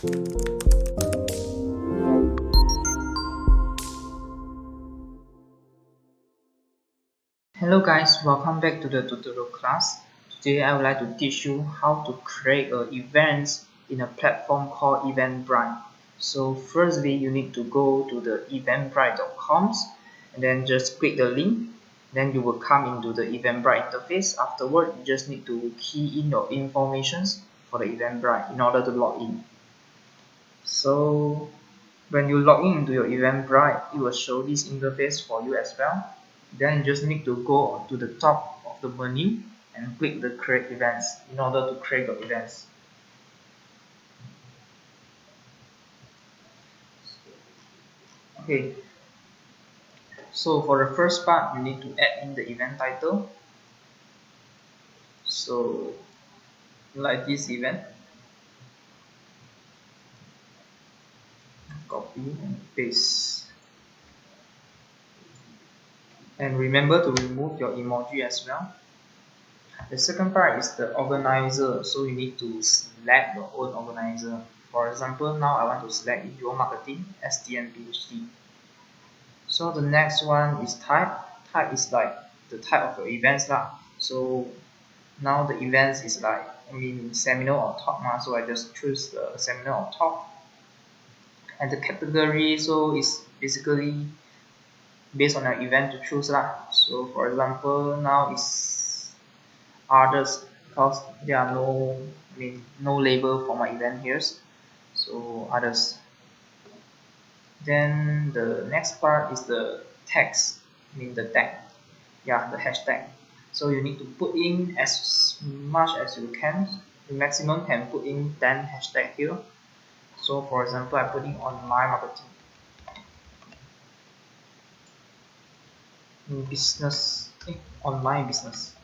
Hello guys, welcome back to the tutorial class. Today I would like to teach you how to create events in a platform called Eventbrite. So firstly, you need to go to the eventbrite.com and then just click the link. Then you will come into the Eventbrite interface. Afterward, you just need to key in your informations for the Eventbrite in order to log in. So when you log in into your Eventbrite, it will show this interface for you as well. Then you just need to go to the top of the menu and click the create events in order to create your events. Okay, so for the first part, you need to add in the event title. So like this event, copy and paste. And remember to remove your emoji as well. The second part is the organizer, so you need to select your own organizer. For example, now I want to select your marketing STM PhD. So the next one is type. Type is like the type of your events lah. So now the events is like seminar or talk lah. So I just choose the seminar or talk. And the category, so is basically based on your event to choose lah. So for example, now is others because there are no label for my event here. So others. Then the next part is the text, the tag, the hashtag. So you need to put in as much as you can. The maximum can put in 10 hashtag here. So for example, I put in online marketing, business, online business.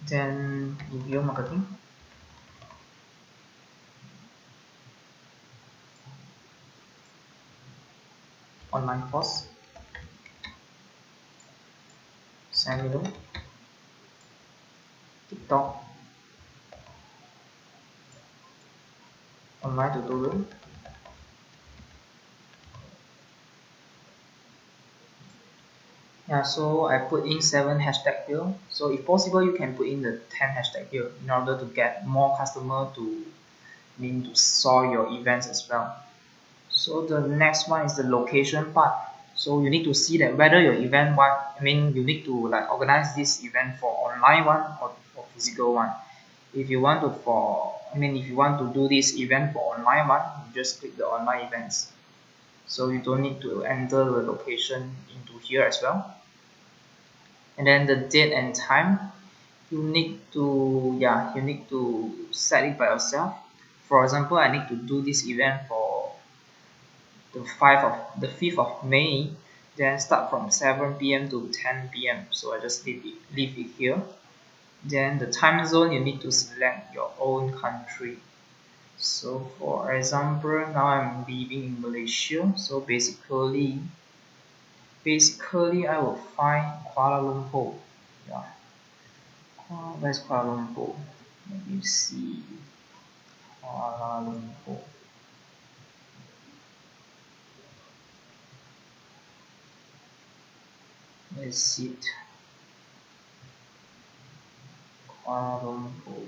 Then review marketing. Online course, seminar, TikTok, online tutorial, so I put in 7 hashtag here. So if possible, you can put in the 10 hashtag here in order to get more customer to saw your events as well. So the next one is the location part. So you need to see that whether your event you need to like organize this event for online one or for physical one. If you want to do this event for online one, you just click the online events. So you don't need to enter the location into here as well. And then the date and time, you need to set it by yourself. For example, I need to do this event for the 5th of May, then start from 7 p.m. to 10 p.m. So I just leave it here. Then the time zone, you need to select your own country. So for example, now I'm living in Malaysia. So basically I will find Kuala Lumpur. Where's Kuala Lumpur? Let me see. Kuala Lumpur. Let's see it. Kuala Lumpur.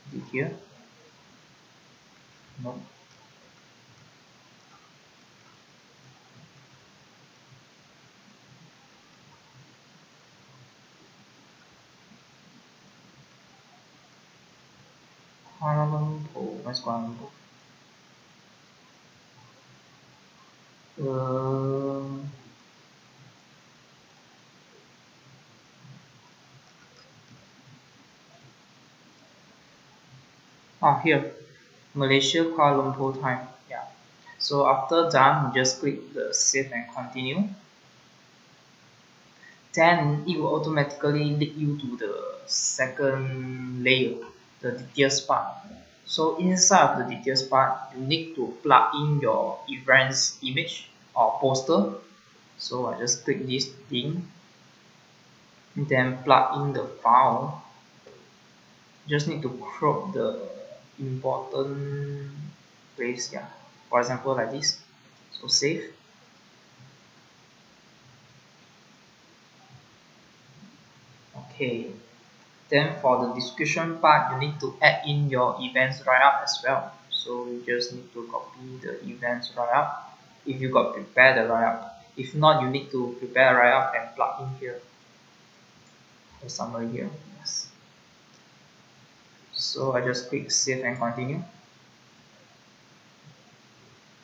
Is it here? No. Kuala Lumpur. Where's Kuala Lumpur? Here, Malaysia, Kuala Lumpur time. So after done, you just click the save and continue. Then it will automatically lead you to the second layer, the details part. So inside of the details part, you need to plug in your events image or poster. So I just click this thing. then plug in the file. Just need to crop the important place, yeah, for example like this. So save. Okay, then for the description part, you need to add in your events write-up as well. So you just need to copy the events write-up if you got prepared the write-up. If not, you need to prepare a write-up and plug in here. The summary here, yes. So I just click save and continue.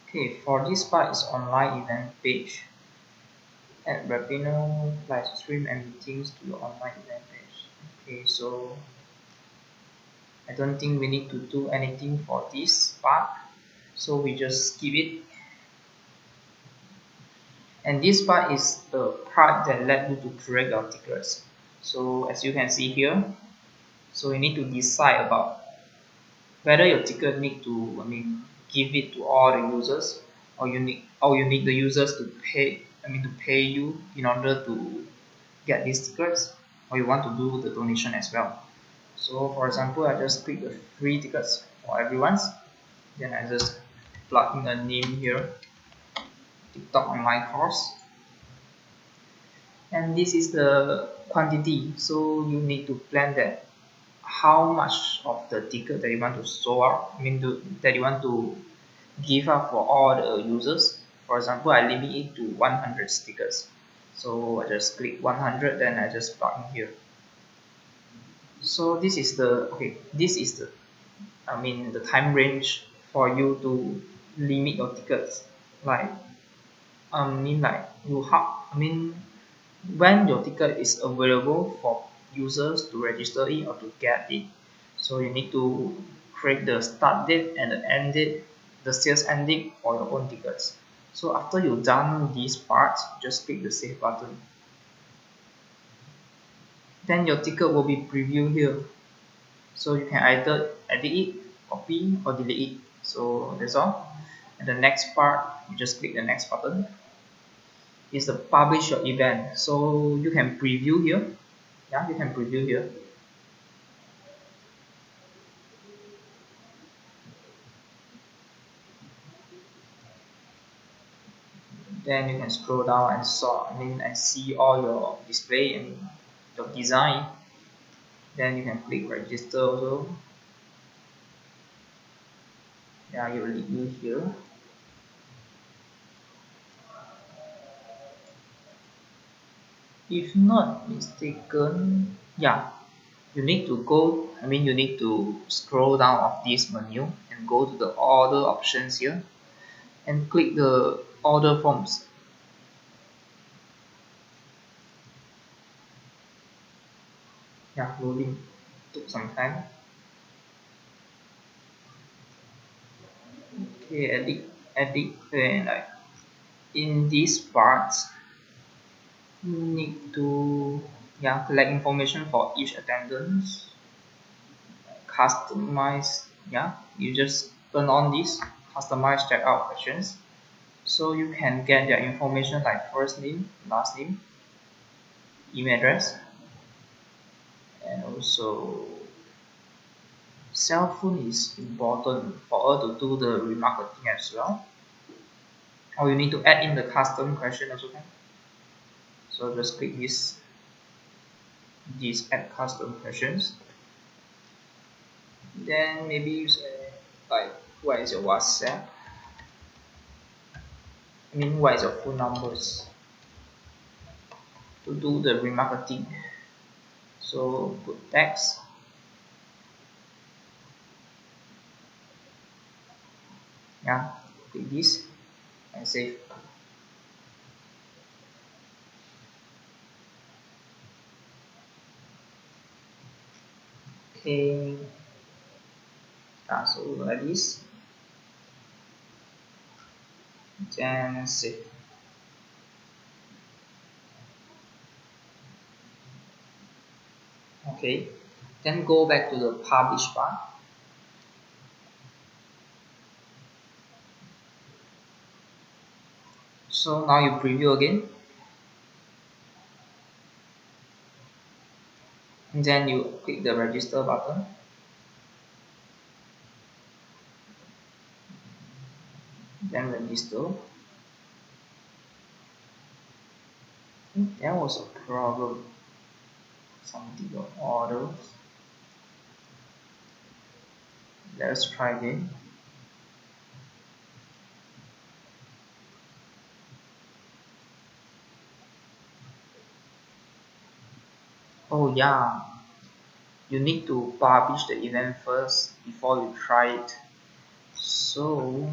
Okay, for this part is online event page. Add webinar, live stream and meetings to your online event page. Okay, so I don't think we need to do anything for this part, so we just skip it. And this part is the part that led you to create your tickets. So as you can see here, so you need to decide about whether your ticket need to, give it to all the users, or you need the users to pay you in order to get these tickets, or you want to do the donation as well. So for example, I just click the free tickets for everyone's, then I just plug in a name here, TikTok online course, and this is the quantity. So you need to plan that how much of the ticket that you want to show out, that you want to give out for all the users. For example, I limit it to 100 stickers. So I just click 100, then I just plug in here. So this is the the time range for you to limit your tickets. Like when your ticket is available for users to register it or to get it. So you need to create the start date and the end date, the sales end date for your own tickets. So after you've done this part, just click the save button. Then your ticket will be previewed here. So you can either edit it, copy, or delete it. So that's all. And the next part, you just click the next button. Is the publish your event. So you can preview here. Yeah, you can preview here. Then you can scroll down and see all your display and your design. Then you can click register also. Yeah, you will lead you here. If not mistaken, yeah, you need to scroll down of this menu and go to the order options here and click the order forms. Yeah, loading took some time. Okay, edit and like in this part you need to collect information for each attendance, customize, you just turn on this customize checkout questions, so you can get their information like first name, last name, email address, and also cell phone is important for her to do the remarketing as well, or you need to add in the custom question also can. So just click this add custom questions. Then maybe you say like what is your WhatsApp? What is your phone numbers to do the remarketing? So put text. Yeah, click this and save. Okay. So like this. Then save. Okay. Then go back to the publish part. So now you preview again. and then you click the register button. Then register. There was a problem. Something got orders. Let's try again. Oh yeah, you need to publish the event first before you try it. So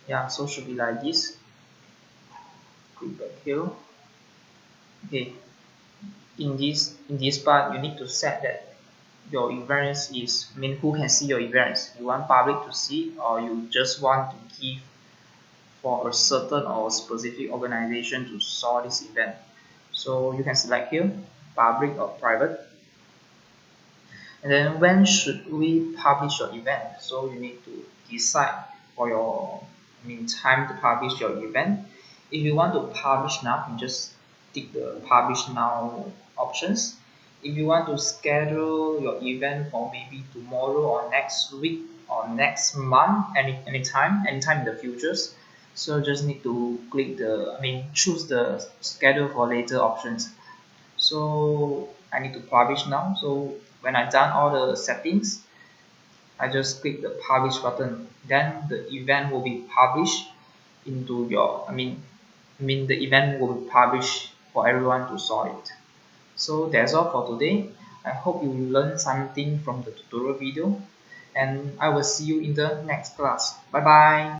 yeah, so should be like this. Click back here. Okay, in this part you need to set that your events is, who can see your events. You want public to see, or you just want to give for a certain or specific organization to saw this event. So you can select here, public or private. And then when should we publish your event? So you need to decide for your time to publish your event. If you want to publish now, you just tick the publish now options. If you want to schedule your event for maybe tomorrow or next week or next month, anytime in the futures, so just need to click the choose the schedule for later options. So I need to publish now. So when I've done all the settings, I just click the publish button. Then the event will be published into your the event will be published for everyone to saw it. So that's all for today. I hope you learned something from the tutorial video, and I will see you in the next class. Bye bye.